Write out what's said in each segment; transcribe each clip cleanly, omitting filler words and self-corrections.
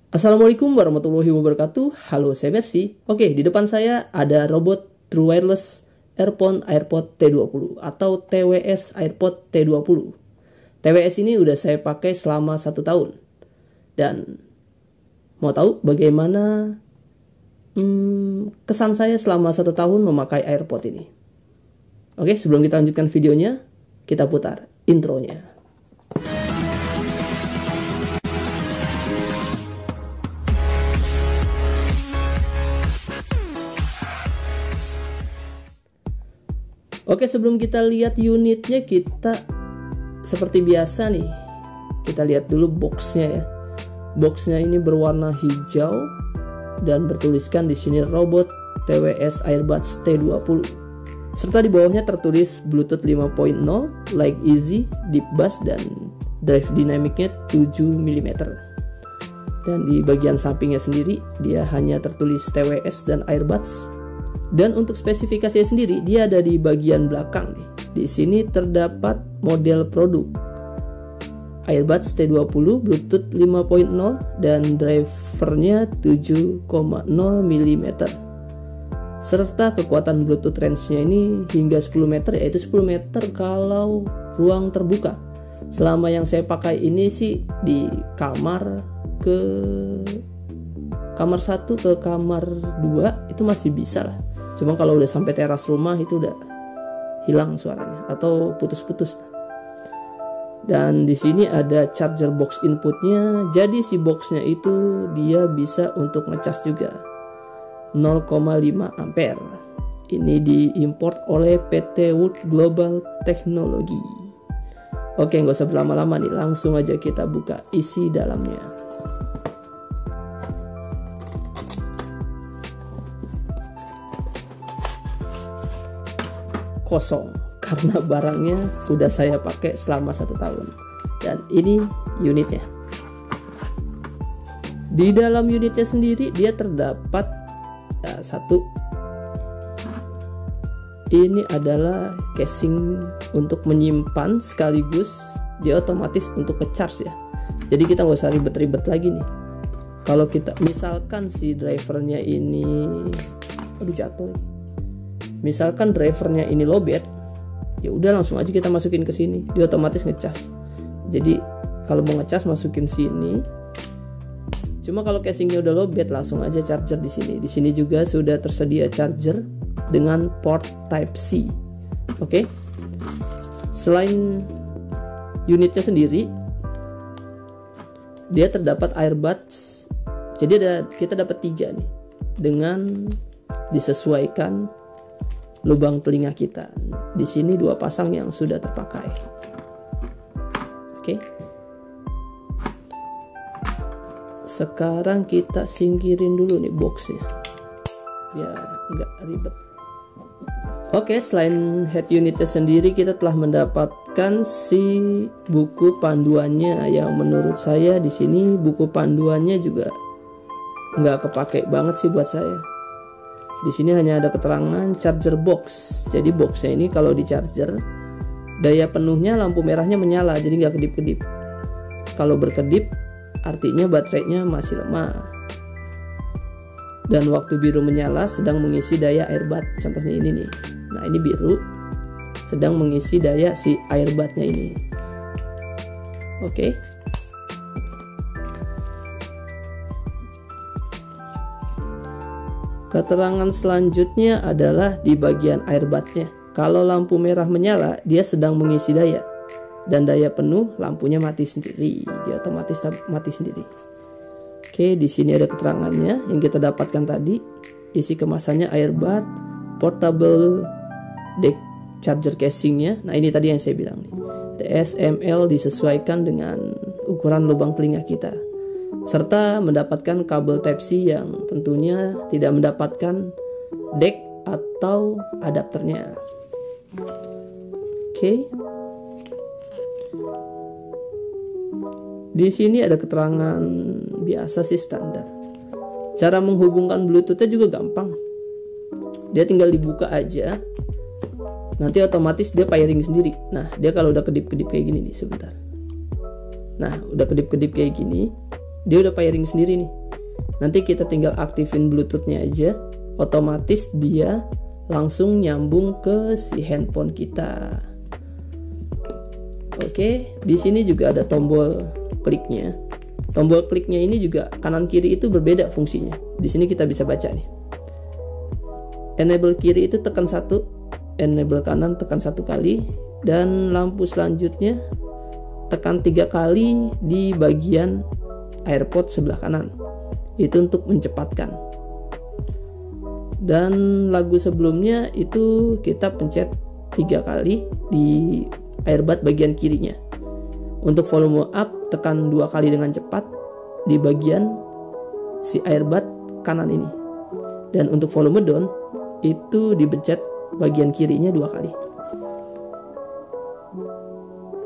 Assalamualaikum warahmatullahi wabarakatuh. Halo, saya Mercy. Oke, di depan saya ada robot True Wireless Earphone AirPod T20 atau TWS AirPod T20. TWS ini udah saya pakai selama 1 tahun. Dan mau tahu bagaimana kesan saya selama 1 tahun memakai AirPod ini? Oke, sebelum kita lanjutkan videonya, kita putar intronya. Oke, sebelum kita lihat unitnya, kita seperti biasa nih, kita lihat dulu boxnya ya. Boxnya ini berwarna hijau dan bertuliskan di sini robot TWS Airbuds T20. Serta di bawahnya tertulis Bluetooth 5.0, like easy, deep bass, dan drive dynamicnya 7 mm. Dan di bagian sampingnya sendiri dia hanya tertulis TWS dan Airbuds. Dan untuk spesifikasinya sendiri, dia ada di bagian belakang nih. Di sini terdapat model produk Airbuds T20 Bluetooth 5.0 dan drivernya 7,0 mm. Serta kekuatan Bluetooth range-nya ini hingga 10 meter, yaitu 10 meter kalau ruang terbuka. Selama yang saya pakai ini sih di kamar 1 ke kamar 2 itu masih bisa lah. Cuma kalau udah sampai teras rumah itu udah hilang suaranya atau putus-putus. Dan di sini ada charger box inputnya. Jadi si boxnya itu dia bisa untuk ngecas juga 0,5 ampere. Ini diimport oleh PT Wood Global Technology. Oke, nggak usah berlama-lama nih, langsung aja kita buka isi dalamnya. Kosong karena barangnya udah saya pakai selama 1 tahun. Dan ini unitnya. Di dalam unitnya sendiri dia terdapat satu, ini adalah casing untuk menyimpan, sekaligus dia otomatis untuk ngecharge ya. Jadi kita nggak usah ribet-ribet lagi nih. Kalau kita misalkan si drivernya ini jatuh lagi. Misalkan drivernya ini lowbat, ya udah langsung aja kita masukin ke sini, dia otomatis ngecas. Jadi kalau mau ngecas masukin sini. Cuma kalau casingnya udah lowbat, langsung aja charger di sini. Di sini juga sudah tersedia charger dengan port Type C. Oke. Selain unitnya sendiri, dia terdapat earbuds. Jadi kita dapat 3 nih, dengan disesuaikan lubang telinga kita. Di sini 2 pasang yang sudah terpakai. Oke. Sekarang kita singkirin dulu nih boxnya, biar nggak ribet. Oke, selain head unitnya sendiri, kita telah mendapatkan si buku panduannya, yang menurut saya di sini buku panduannya juga nggak kepake banget sih buat saya. Di sini hanya ada keterangan charger box. Jadi boxnya ini kalau di charger, daya penuhnya lampu merahnya menyala, jadi nggak kedip-kedip. Kalau berkedip artinya baterainya masih lemah. Dan waktu biru menyala sedang mengisi daya earbud. Contohnya ini nih. Nah, ini biru sedang mengisi daya si earbudnya ini. Oke. Keterangan selanjutnya adalah di bagian earbudnya. Kalau lampu merah menyala, dia sedang mengisi daya. Dan daya penuh, lampunya mati sendiri. Dia otomatis mati sendiri. Oke, di sini ada keterangannya yang kita dapatkan tadi. Isi kemasannya earbud, portable deck charger casingnya. Nah, ini tadi yang saya bilang nih. DSML disesuaikan dengan ukuran lubang telinga kita. Serta mendapatkan kabel Type C yang tentunya tidak mendapatkan deck atau adapternya. Oke. Di sini ada keterangan biasa sih, standar. Cara menghubungkan Bluetooth-nya juga gampang. Dia tinggal dibuka aja. Nanti otomatis dia pairing sendiri. Nah, dia kalau udah kedip-kedip kayak gini nih, sebentar. Nah, udah kedip-kedip kayak gini, dia udah pairing sendiri nih. Nanti kita tinggal aktifin Bluetoothnya aja, otomatis dia langsung nyambung ke si handphone kita. Oke, di sini juga ada tombol kliknya. Tombol kliknya ini juga kanan kiri itu berbeda fungsinya. Di sini kita bisa baca nih. Enable kiri itu tekan 1, enable kanan tekan 1 kali, dan lampu selanjutnya tekan 3 kali di bagian AirPod sebelah kanan. Itu untuk mencepatkan. Dan lagu sebelumnya itu kita pencet 3 kali di AirBud bagian kirinya. Untuk volume up tekan 2 kali dengan cepat di bagian si AirBud kanan ini. Dan untuk volume down itu dipencet bagian kirinya 2 kali.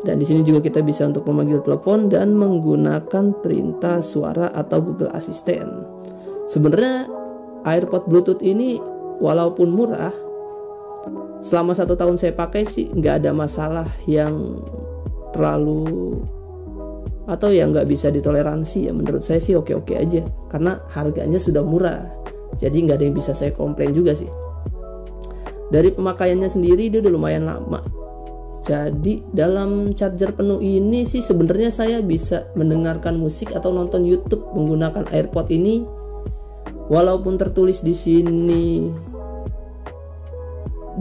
Dan di sini juga kita bisa untuk memanggil telepon dan menggunakan perintah suara atau Google Assistant. Sebenarnya AirPod Bluetooth ini walaupun murah, selama 1 tahun saya pakai sih nggak ada masalah yang terlalu atau yang nggak bisa ditoleransi. Ya menurut saya sih oke-oke aja, karena harganya sudah murah, jadi nggak ada yang bisa saya komplain juga sih. Dari pemakaiannya sendiri dia udah lumayan lama. Jadi dalam charger penuh ini sih sebenarnya saya bisa mendengarkan musik atau nonton YouTube menggunakan AirPod ini, walaupun tertulis di sini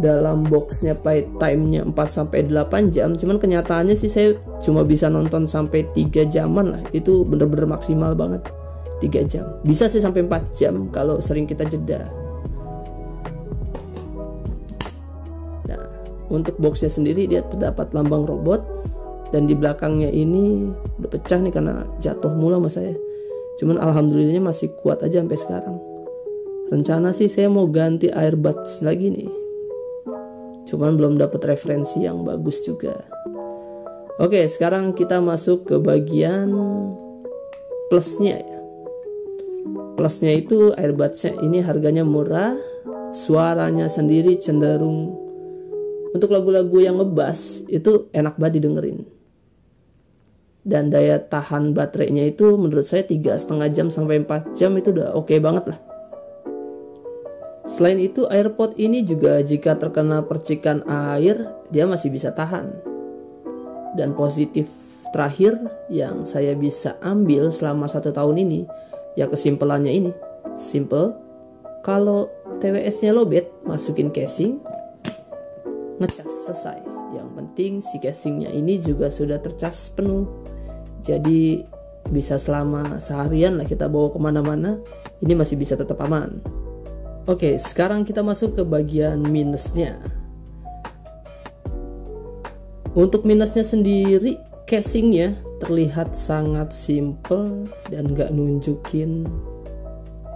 dalam boxnya play time-nya 4-8 jam, cuman kenyataannya sih saya cuma bisa nonton sampai 3 jaman lah. Itu bener-bener maksimal banget 3 jam. Bisa sih sampai 4 jam kalau sering kita jeda. Nah, untuk boxnya sendiri dia terdapat lambang robot, dan di belakangnya ini udah pecah nih karena jatuh mulu sama saya. Cuman alhamdulillahnya masih kuat aja sampai sekarang. Rencana sih saya mau ganti AirBuds lagi nih, cuman belum dapat referensi yang bagus juga. Oke, sekarang kita masuk ke bagian plusnya ya. Plusnya itu AirBudsnya ini harganya murah, suaranya sendiri cenderung untuk lagu-lagu yang ngebass itu enak banget didengerin. Dan daya tahan baterainya itu menurut saya 3,5 jam sampai 4 jam itu udah oke banget lah. Selain itu AirPod ini juga jika terkena percikan air dia masih bisa tahan. Dan positif terakhir yang saya bisa ambil selama 1 tahun ini, ya kesimpelannya ini simple. Kalau TWS-nya lowbat, masukin casing, ngecas, selesai. Yang penting si casingnya ini juga sudah tercas penuh, jadi bisa selama seharian lah kita bawa kemana-mana, ini masih bisa tetap aman. Oke, sekarang kita masuk ke bagian minusnya. Untuk minusnya sendiri, casingnya terlihat sangat simple dan gak nunjukin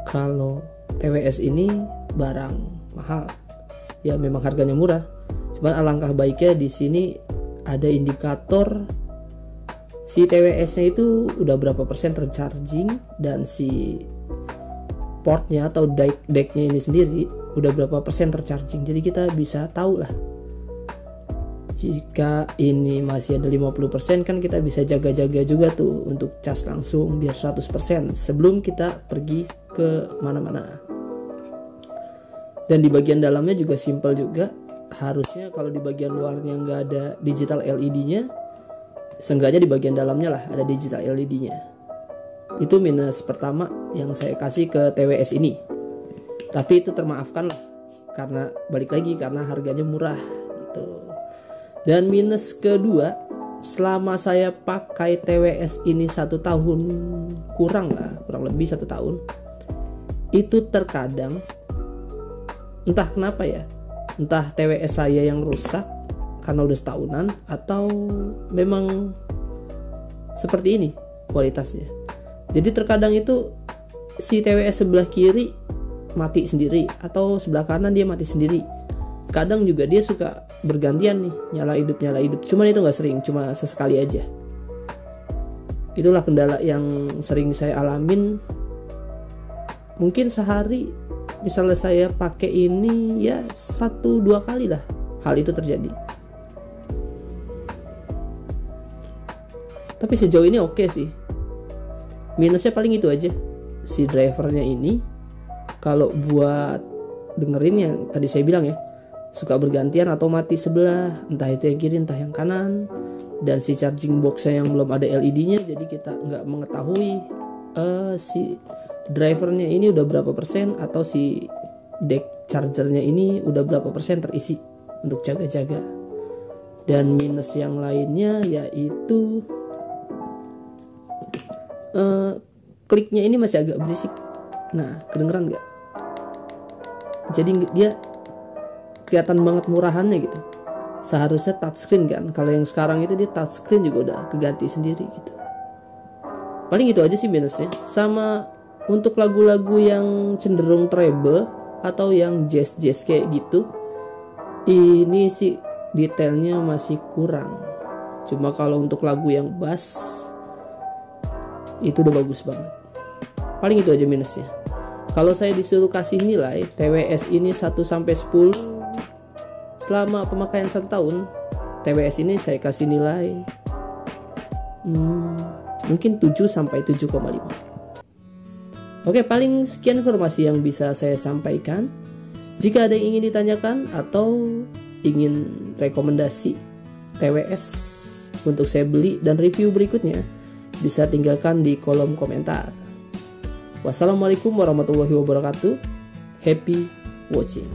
kalau TWS ini barang mahal. Ya memang harganya murah, cuman alangkah baiknya di sini ada indikator si TWS-nya itu udah berapa persen tercharging, dan si portnya atau decknya ini sendiri udah berapa persen tercharging. Jadi kita bisa tahu lah, jika ini masih ada 50% kan kita bisa jaga-jaga juga tuh untuk cas langsung biar 100% sebelum kita pergi ke mana-mana. Dan di bagian dalamnya juga simple juga. Harusnya kalau di bagian luarnya nggak ada digital LED-nya, seenggaknya di bagian dalamnya lah ada digital LED-nya. Itu minus pertama yang saya kasih ke TWS ini. Tapi itu termaafkan lah, karena balik lagi karena harganya murah gitu. Dan minus kedua, selama saya pakai TWS ini 1 tahun kurang lebih 1 tahun, itu terkadang entah kenapa ya, entah TWS saya yang rusak karena udah setahunan, atau memang seperti ini kualitasnya. Jadi terkadang itu si TWS sebelah kiri mati sendiri, atau sebelah kanan dia mati sendiri. Kadang juga dia suka bergantian nih, nyala hidup. Cuman itu gak sering, cuma sesekali aja. Itulah kendala yang sering saya alamin. Mungkin sehari misalnya saya pakai ini ya 1-2 kali lah hal itu terjadi. Tapi sejauh ini oke sih. Minusnya paling itu aja. si drivernya ini kalau buat dengerin yang tadi saya bilang ya, suka bergantian atau mati sebelah, entah itu yang kiri entah yang kanan. Dan si charging boxnya yang belum ada LED-nya, jadi kita nggak mengetahui si drivernya ini udah berapa persen atau si deck chargernya ini udah berapa persen terisi untuk jaga-jaga. Dan minus yang lainnya yaitu kliknya ini masih agak berisik. Nah, kedengeran nggak? Jadi dia kelihatan banget murahannya gitu. Seharusnya touchscreen kan. Kalau yang sekarang itu dia touchscreen juga udah keganti sendiri gitu. Paling itu aja sih minusnya. Sama untuk lagu-lagu yang cenderung treble atau yang jazz kayak gitu, ini sih detailnya masih kurang. Cuma kalau untuk lagu yang bass itu udah bagus banget. Paling itu aja minusnya. Kalau saya disuruh kasih nilai TWS ini 1-10 selama pemakaian 1 tahun, TWS ini saya kasih nilai mungkin 7-7,5. Oke, paling sekian informasi yang bisa saya sampaikan. Jika ada yang ingin ditanyakan atau ingin rekomendasi TWS untuk saya beli dan review berikutnya, bisa tinggalkan di kolom komentar. Wassalamualaikum warahmatullahi wabarakatuh. Happy watching.